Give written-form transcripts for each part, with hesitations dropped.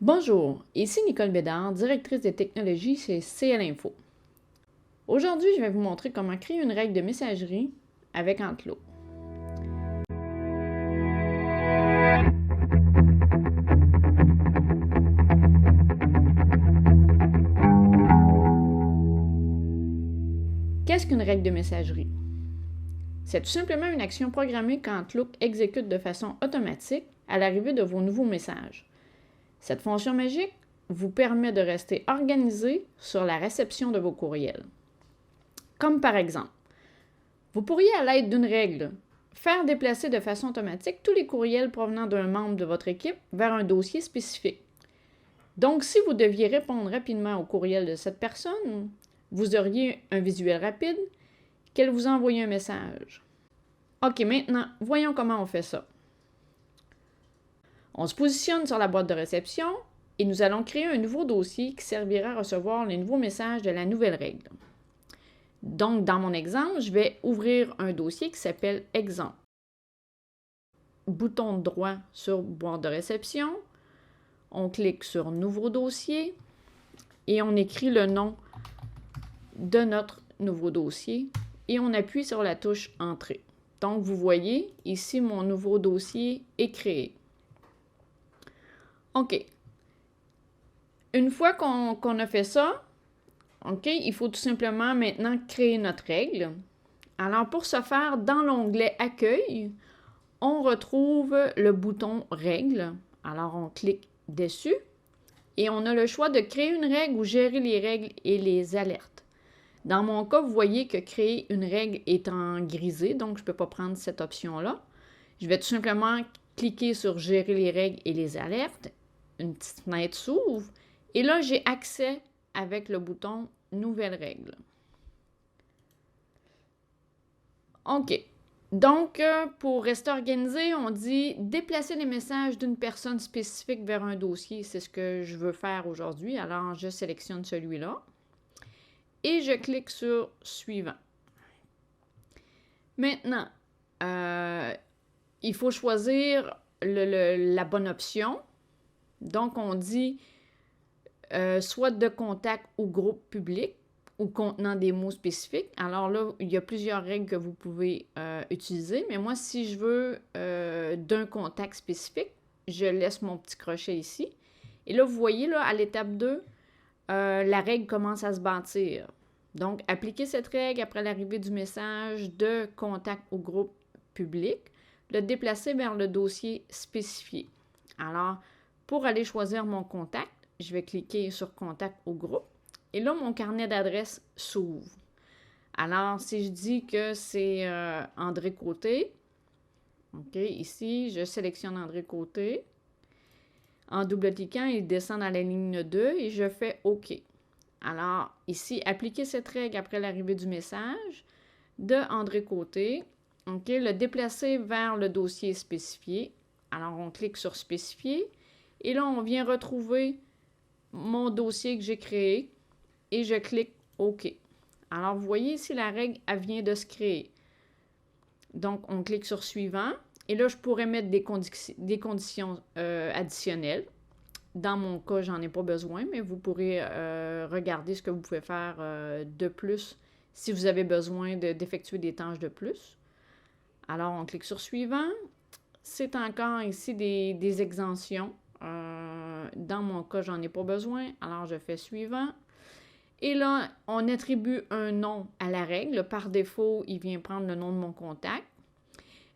Bonjour, ici Nicole Bédard, directrice des technologies chez CL Info. Aujourd'hui, je vais vous montrer comment créer une règle de messagerie avec Outlook. Qu'est-ce qu'une règle de messagerie? C'est tout simplement une action programmée qu'Outlook exécute de façon automatique à l'arrivée de vos nouveaux messages. Cette fonction magique vous permet de rester organisé sur la réception de vos courriels. Comme par exemple, vous pourriez à l'aide d'une règle faire déplacer de façon automatique tous les courriels provenant d'un membre de votre équipe vers un dossier spécifique. Donc, si vous deviez répondre rapidement au courriel de cette personne, vous auriez un visuel rapide qu'elle vous envoie un message. OK, maintenant, voyons comment on fait ça. On se positionne sur la boîte de réception et nous allons créer un nouveau dossier qui servira à recevoir les nouveaux messages de la nouvelle règle. Donc, dans mon exemple, je vais ouvrir un dossier qui s'appelle « Exemple ». Bouton droit sur « Boîte de réception ». On clique sur « Nouveau dossier » et on écrit le nom de notre nouveau dossier et on appuie sur la touche « Entrée ». Donc, vous voyez, ici, mon nouveau dossier est créé. OK. Une fois qu'on a fait ça, OK, il faut tout simplement maintenant créer notre règle. Alors, pour ce faire, dans l'onglet « Accueil », on retrouve le bouton « Règles ». Alors, on clique dessus et on a le choix de créer une règle ou gérer les règles et les alertes. Dans mon cas, vous voyez que créer une règle est en grisé, donc je ne peux pas prendre cette option-là. Je vais tout simplement cliquer sur « Gérer les règles et les alertes ». Une petite fenêtre s'ouvre et là, j'ai accès avec le bouton « Nouvelle règle ». OK. Donc, pour rester organisé, on dit « Déplacer les messages d'une personne spécifique vers un dossier ». C'est ce que je veux faire aujourd'hui. Alors, je sélectionne celui-là et je clique sur « Suivant ». Maintenant, il faut choisir la bonne option. Donc, on dit soit de contact ou groupe public ou contenant des mots spécifiques. Alors là, il y a plusieurs règles que vous pouvez utiliser. Mais moi, si je veux d'un contact spécifique, je laisse mon petit crochet ici. Et là, vous voyez, là, à l'étape 2, la règle commence à se bâtir. Donc, appliquez cette règle après l'arrivée du message de contact au groupe public, le déplacer vers le dossier spécifié. Alors, pour aller choisir mon contact, je vais cliquer sur « Contact au groupe » et là, mon carnet d'adresses s'ouvre. Alors, si je dis que c'est André Côté, OK, ici, je sélectionne André Côté. En double-cliquant, il descend dans la ligne 2 et je fais OK. Alors, ici, appliquer cette règle après l'arrivée du message de André Côté. OK, le déplacer vers le dossier spécifié. Alors, on clique sur « Spécifier ». Et là, on vient retrouver mon dossier que j'ai créé et je clique OK. Alors, vous voyez ici, la règle, elle vient de se créer. Donc, on clique sur Suivant. Et là, je pourrais mettre des conditions additionnelles. Dans mon cas, j'en ai pas besoin, mais vous pourrez regarder ce que vous pouvez faire de plus si vous avez besoin d'effectuer des tâches de plus. Alors, on clique sur Suivant. C'est encore ici des exemptions. Dans mon cas, j'en ai pas besoin, alors je fais Suivant. Et là, on attribue un nom à la règle. Par défaut, il vient prendre le nom de mon contact.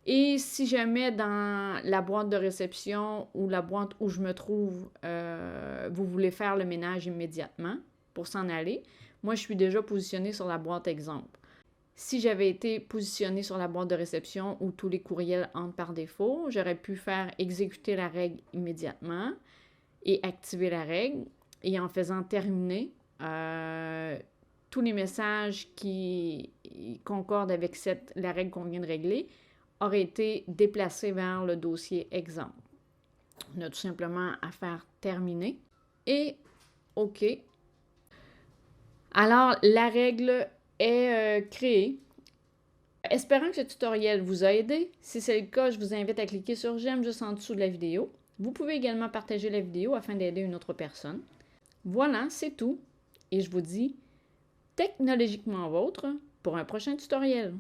Et si jamais dans la boîte de réception ou la boîte où je me trouve, vous voulez faire le ménage immédiatement pour s'en aller, moi, je suis déjà positionnée sur la boîte exemple. Si j'avais été positionnée sur la boîte de réception où tous les courriels entrent par défaut, j'aurais pu faire exécuter la règle immédiatement et activer la règle. Et en faisant terminer, tous les messages qui concordent avec la règle qu'on vient de régler auraient été déplacés vers le dossier exemple. On a tout simplement à faire terminer et OK. Alors, la règle est créée. Espérant que ce tutoriel vous a aidé. Si c'est le cas, je vous invite à cliquer sur « J'aime » juste en dessous de la vidéo. Vous pouvez également partager la vidéo afin d'aider une autre personne. Voilà, c'est tout. Et je vous dis technologiquement vôtre pour un prochain tutoriel.